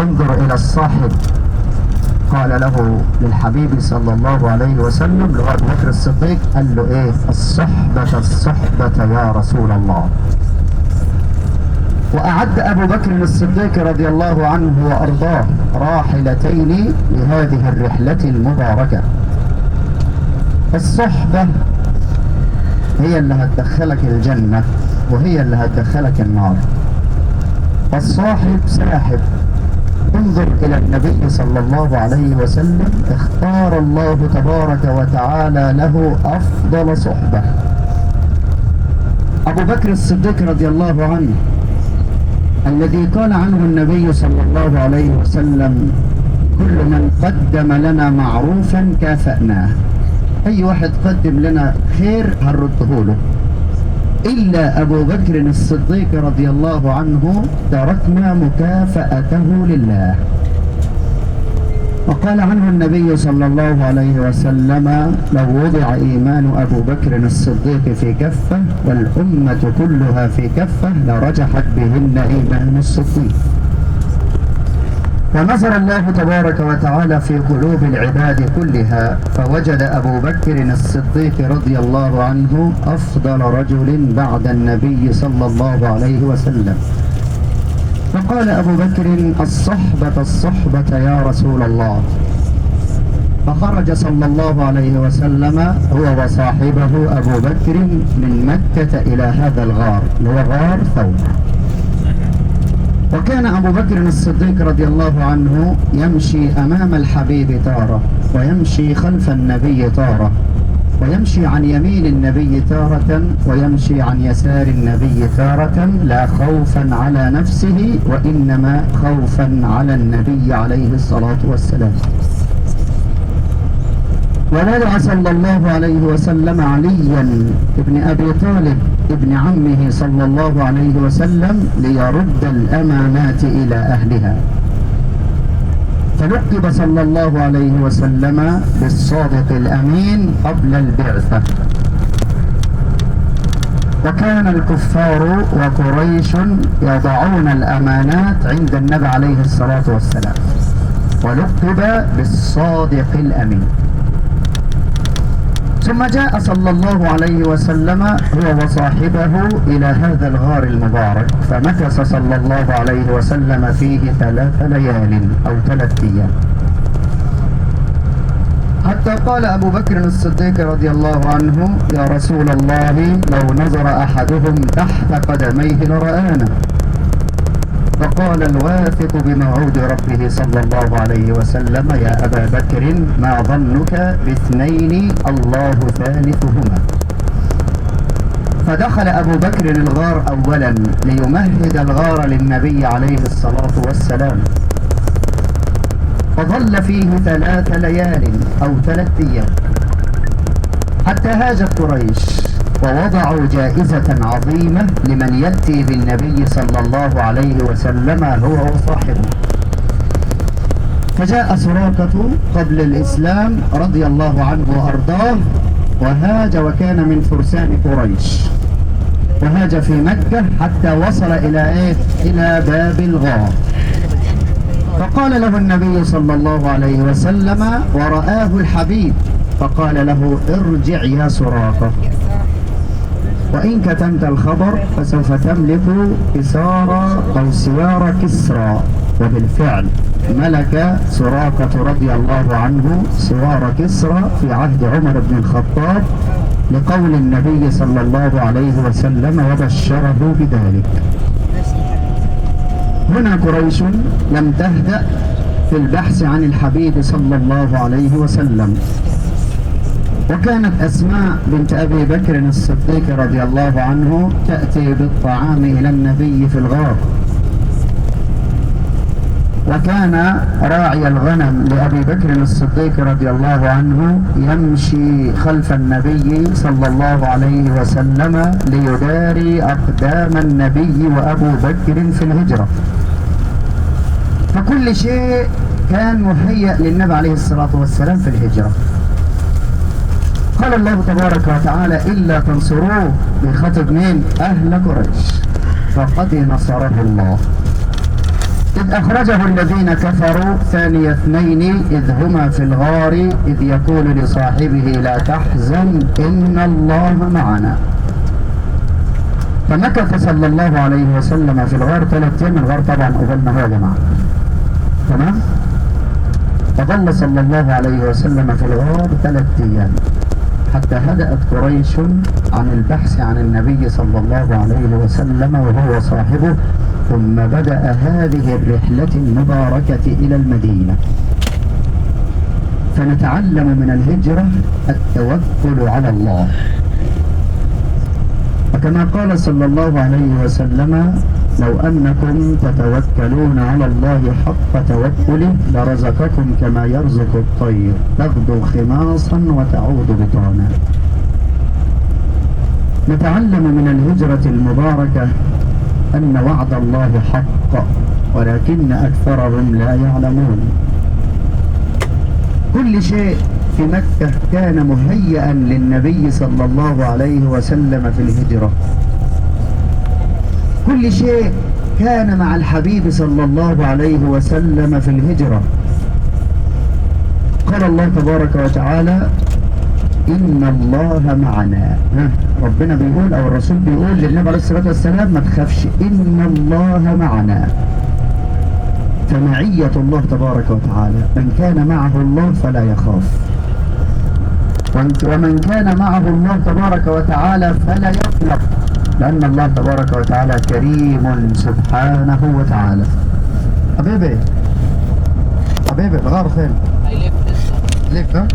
انظر إلى الصاحب، قال له للحبيب صلى الله عليه وسلم لأبو بكر الصديق، قال له إيه؟ الصحبة الصحبة يا رسول الله. وأعد أبو بكر الصديق رضي الله عنه وأرضاه راحلتين لهذه الرحلة المباركة. الصحبة هي اللي هتدخلك الجنة وهي اللي هتدخلك النار، والصاحب ساحب. انظر إلى النبي صلى الله عليه وسلم، اختار الله تبارك وتعالى له أفضل صحبة. أبو بكر الصديق رضي الله عنه الذي قال عنه النبي صلى الله عليه وسلم: كل من قدم لنا معروفا كافأناه. أي واحد قدم لنا خير هنرده له، إلا أبو بكر الصديق رضي الله عنه تركنا مكافأته لله. وقال عنه النبي صلى الله عليه وسلم: لو وضع إيمان أبو بكر الصديق في كفة والأمة كلها في كفة لرجحت بهن إيمان الصديق. ونظر الله تبارك وتعالى في قلوب العباد كلها فوجد أبو بكر الصديق رضي الله عنه أفضل رجل بعد النبي صلى الله عليه وسلم. فقال أبو بكر: الصحبة الصحبة يا رسول الله. فخرج صلى الله عليه وسلم هو وصاحبه أبو بكر من مكة إلى هذا الغار اللي هو غار ثور. وكان أبو بكر الصديق رضي الله عنه يمشي أمام الحبيب تارة، ويمشي خلف النبي تارة، ويمشي عن يمين النبي تارة، ويمشي عن يسار النبي تارة، لا خوفا على نفسه وإنما خوفا على النبي عليه الصلاة والسلام. ولدع صلى الله عليه وسلم عليا ابن أبي طالب ابن عمه صلى الله عليه وسلم ليرد الأمانات إلى أهلها. فلقب صلى الله عليه وسلم بالصادق الأمين قبل البعثة. وكان الكفار وقريش يضعون الأمانات عند النبي عليه الصلاة والسلام، ولقب بالصادق الأمين. ثم جاء صلى الله عليه وسلم هو وصاحبه إلى هذا الغار المبارك، فمكث صلى الله عليه وسلم فيه 3 ليال أو 3 أيام، حتى قال أبو بكر الصديق رضي الله عنه: يا رسول الله، لو نظر أحدهم تحت قدميه لرآنا. فقال الواثق بموعود ربه صلى الله عليه وسلم: يا أبا بكر، ما ظنك باثنين الله ثالثهما. فدخل أبو بكر الغار أولا ليمهد الغار للنبي عليه الصلاة والسلام، فظل فيه 3 ليال أو 3 أيام، حتى هاجت قريش ووضعوا جائزة عظيمة لمن يأتي بالنبي صلى الله عليه وسلم هو وصاحبه. فجاء سراقة قبل الإسلام رضي الله عنه وأرضاه، وهاج وكان من فرسان قريش، وهاج في مكة حتى وصل إلى باب الغار. فقال له النبي صلى الله عليه وسلم ورآه الحبيب، فقال له: ارجع يا سراقة، وإن كتمت الخبر فسوف تملك إسار أو سوار كسرى. وبالفعل ملك سراقة رضي الله عنه سوار كسرى في عهد عمر بن الخطاب، لقول النبي صلى الله عليه وسلم وبشره بذلك. هنا قريش لم تهدأ في البحث عن الحبيب صلى الله عليه وسلم. وكانت أسماء بنت أبي بكر الصديق رضي الله عنه تأتي بالطعام إلى النبي في الغار. وكان راعي الغنم لأبي بكر الصديق رضي الله عنه يمشي خلف النبي صلى الله عليه وسلم ليداري أقدام النبي وأبو بكر في الهجرة. فكل شيء كان مهيأ للنبي عليه الصلاة والسلام في الهجرة. قال الله تبارك وتعالى: إلا تنصروه، بخطب مين؟ أهل قريش، فقد نصره الله إذ أخرجه الذين كفروا ثاني اثنين إذ هما في الغار إذ يقول لصاحبه لا تحزن إن الله معنا. فمكث صلى الله عليه وسلم في الغار 3 أيام. الغار طبعا قبلنا هو يا جماعة، تمام؟ فظل صلى الله عليه وسلم في الغار 3 أيام حتى هدأت قريش عن البحث عن النبي صلى الله عليه وسلم وهو صاحبه، ثم بدأ هذه الرحلة المباركة إلى المدينة. فنتعلم من الهجرة التوكل على الله، وكما قال صلى الله عليه وسلم لو أنكم تتوكلون على الله حق توكله لرزقكم كما يرزق الطير تغدو خماصا وتعود بطانا. نتعلم من الهجرة المباركة أن وعد الله حق ولكن أكثرهم لا يعلمون. كل شيء في مكة كان مهيئا للنبي صلى الله عليه وسلم في الهجرة، كل شيء كان مع الحبيب صلى الله عليه وسلم في الهجرة. قال الله تبارك وتعالى إن الله معنا. ربنا بيقول أو الرسول بيقول للنبي عليه الصلاة والسلام ما تخافش، إن الله معنا. فمعية الله تبارك وتعالى، من كان معه الله فلا يخاف، ومن كان معه الله تبارك وتعالى فلا يقلق، لأن الله تبارك وتعالى كريم سبحانه وتعالى. حبيبي الغار فين؟ لف ها؟